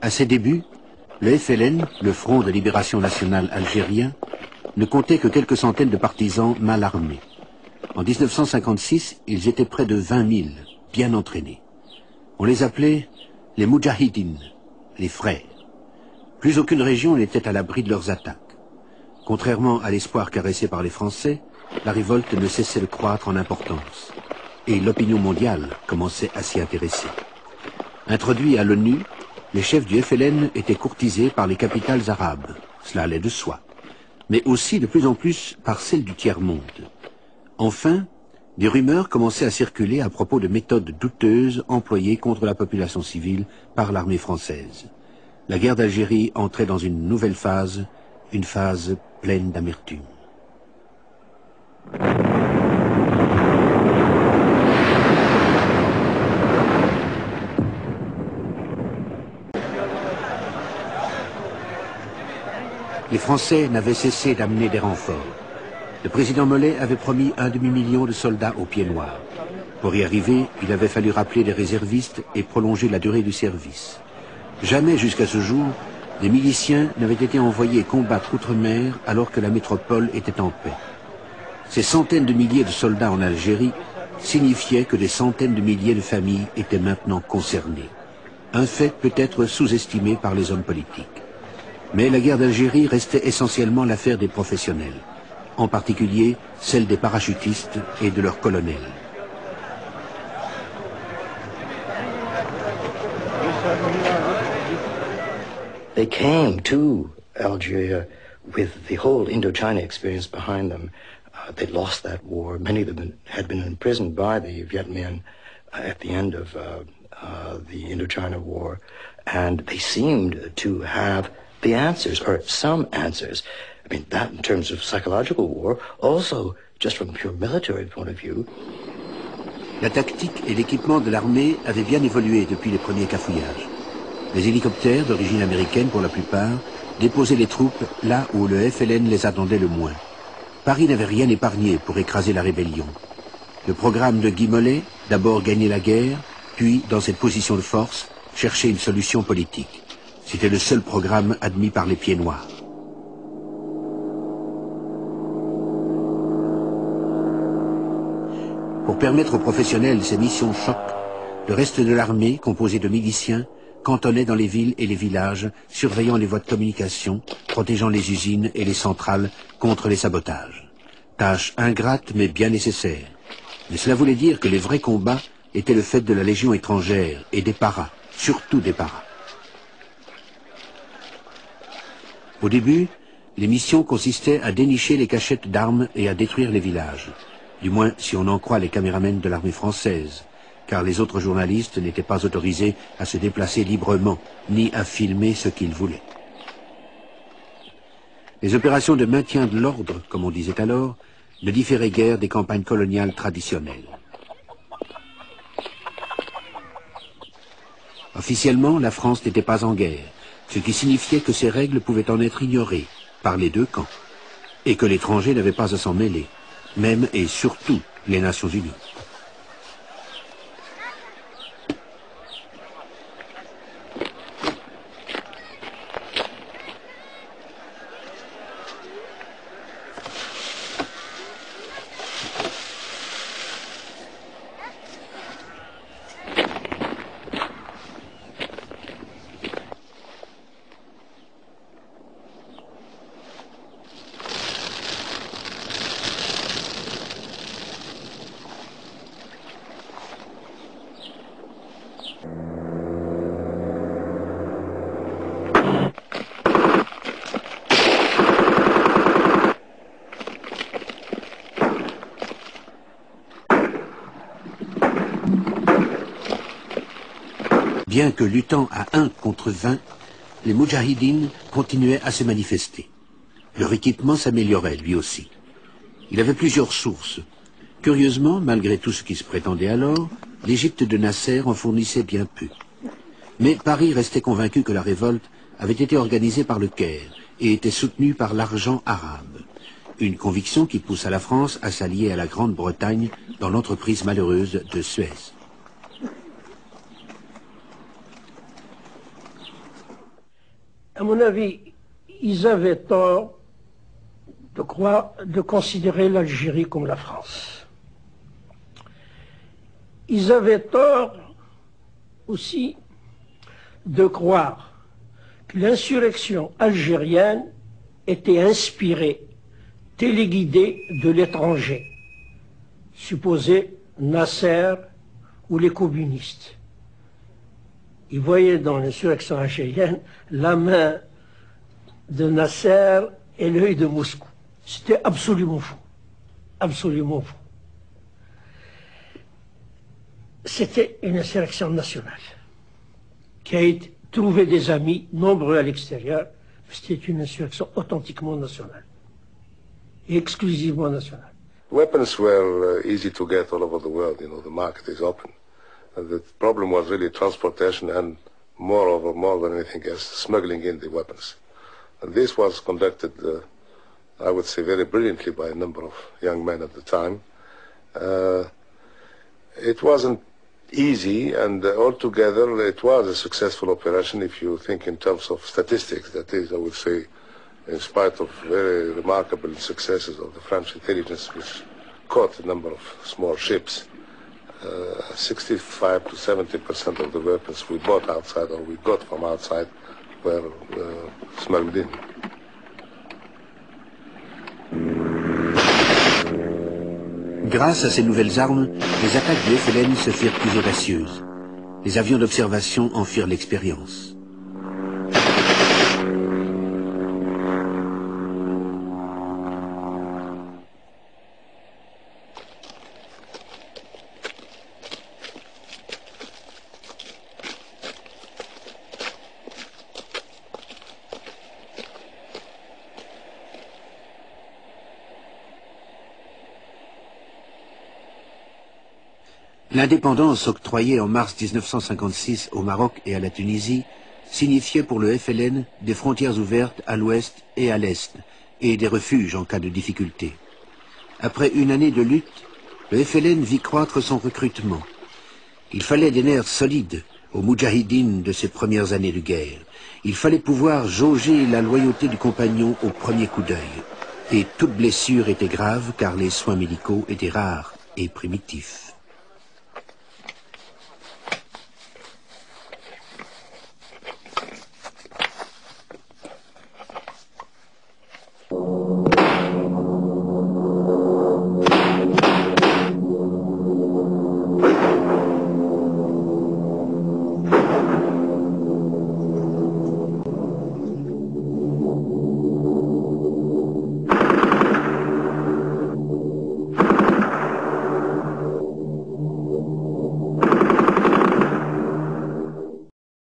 À ses débuts, le FLN, le Front de Libération Nationale algérien, ne comptait que quelques centaines de partisans mal armés. En 1956, ils étaient près de 20 000, bien entraînés. On les appelait les Moudjahidines, les frères. Plus aucune région n'était à l'abri de leurs attaques. Contrairement à l'espoir caressé par les Français, la révolte ne cessait de croître en importance. Et l'opinion mondiale commençait à s'y intéresser. Introduits à l'ONU, les chefs du FLN étaient courtisés par les capitales arabes, cela allait de soi, mais aussi de plus en plus par celles du tiers-monde. Enfin, des rumeurs commençaient à circuler à propos de méthodes douteuses employées contre la population civile par l'armée française. La guerre d'Algérie entrait dans une nouvelle phase, une phase pleine d'amertume. Les Français n'avaient cessé d'amener des renforts. Le président Mollet avait promis 1 demi-million de soldats aux pieds noirs. Pour y arriver, il avait fallu rappeler des réservistes et prolonger la durée du service. Jamais jusqu'à ce jour, des miliciens n'avaient été envoyés combattre outre-mer alors que la métropole était en paix. Ces centaines de milliers de soldats en Algérie signifiaient que des centaines de milliers de familles étaient maintenant concernées. Un fait peut-être sous-estimé par les hommes politiques. Mais la guerre d'Algérie restait essentiellement l'affaire des professionnels, en particulier celle des parachutistes et de leurs colonels. They came to Algeria with the whole Indochina experience behind them. They lost that war. Many of them had been imprisoned by the Viet Minh at the end of the Indochina War, and they seemed to have the answers, or some answers. I mean, that in terms of psychological war, also just from a pure military point of view. La tactique et l'équipement de l'armée avaient bien évolué depuis les premiers cafouillages. Les hélicoptères, d'origine américaine pour la plupart, déposaient les troupes là où le FLN les attendait le moins. Paris n'avait rien épargné pour écraser la rébellion. Le programme de Guy Mollet, d'abord gagner la guerre, puis, dans cette position de force, chercher une solution politique. C'était le seul programme admis par les pieds noirs. Pour permettre aux professionnels ces missions choc, le reste de l'armée, composé de miliciens, cantonnait dans les villes et les villages, surveillant les voies de communication, protégeant les usines et les centrales contre les sabotages. Tâche ingrate mais bien nécessaire. Mais cela voulait dire que les vrais combats étaient le fait de la Légion étrangère et des paras, surtout des paras. Au début, les missions consistaient à dénicher les cachettes d'armes et à détruire les villages. Du moins, si on en croit les caméramens de l'armée française, car les autres journalistes n'étaient pas autorisés à se déplacer librement, ni à filmer ce qu'ils voulaient. Les opérations de maintien de l'ordre, comme on disait alors, ne différaient guère des campagnes coloniales traditionnelles. Officiellement, la France n'était pas en guerre, ce qui signifiait que ces règles pouvaient en être ignorées par les deux camps, et que l'étranger n'avait pas à s'en mêler, même et surtout les Nations Unies. Bien que luttant à 1 contre 20, les Moudjahidines continuaient à se manifester. Leur équipement s'améliorait lui aussi. Il avait plusieurs sources. Curieusement, malgré tout ce qui se prétendait alors, l'Égypte de Nasser en fournissait bien peu. Mais Paris restait convaincu que la révolte avait été organisée par le Caire et était soutenue par l'argent arabe. Une conviction qui poussa la France à s'allier à la Grande-Bretagne dans l'entreprise malheureuse de Suez. À mon avis, ils avaient tort de considérer l'Algérie comme la France. Ils avaient tort aussi de croire que l'insurrection algérienne était inspirée, téléguidée de l'étranger, supposé Nasser ou les communistes. Ils voyaient dans l'insurrection algérienne la main de Nasser et l'œil de Moscou. C'était absolument faux. Absolument faux. C'était une insurrection nationale qui a trouvé des amis nombreux à l'extérieur. C'était une insurrection authentiquement nationale et exclusivement nationale. Weapons were easy to get all over the world. You know, the market is open. The problem was really transportation and, moreover, more than anything else, smuggling in the weapons. And this was conducted, I would say, very brilliantly by a number of young men at the time. It wasn't easy, and altogether it was a successful operation if you think in terms of statistics. That is, I would say, in spite of very remarkable successes of the French intelligence, which caught a number of small ships, 65 to 70% of the weapons we bought outside or we got from outside were smuggled in. Grâce à ces nouvelles armes, les attaques du FLN se firent plus audacieuses. Les avions d'observation en firent l'expérience. L'indépendance octroyée en mars 1956 au Maroc et à la Tunisie signifiait pour le FLN des frontières ouvertes à l'ouest et à l'est, et des refuges en cas de difficulté. Après une année de lutte, le FLN vit croître son recrutement. Il fallait des nerfs solides aux moudjahidines de ces premières années de guerre. Il fallait pouvoir jauger la loyauté du compagnon au premier coup d'œil. Et toute blessure était grave car les soins médicaux étaient rares et primitifs.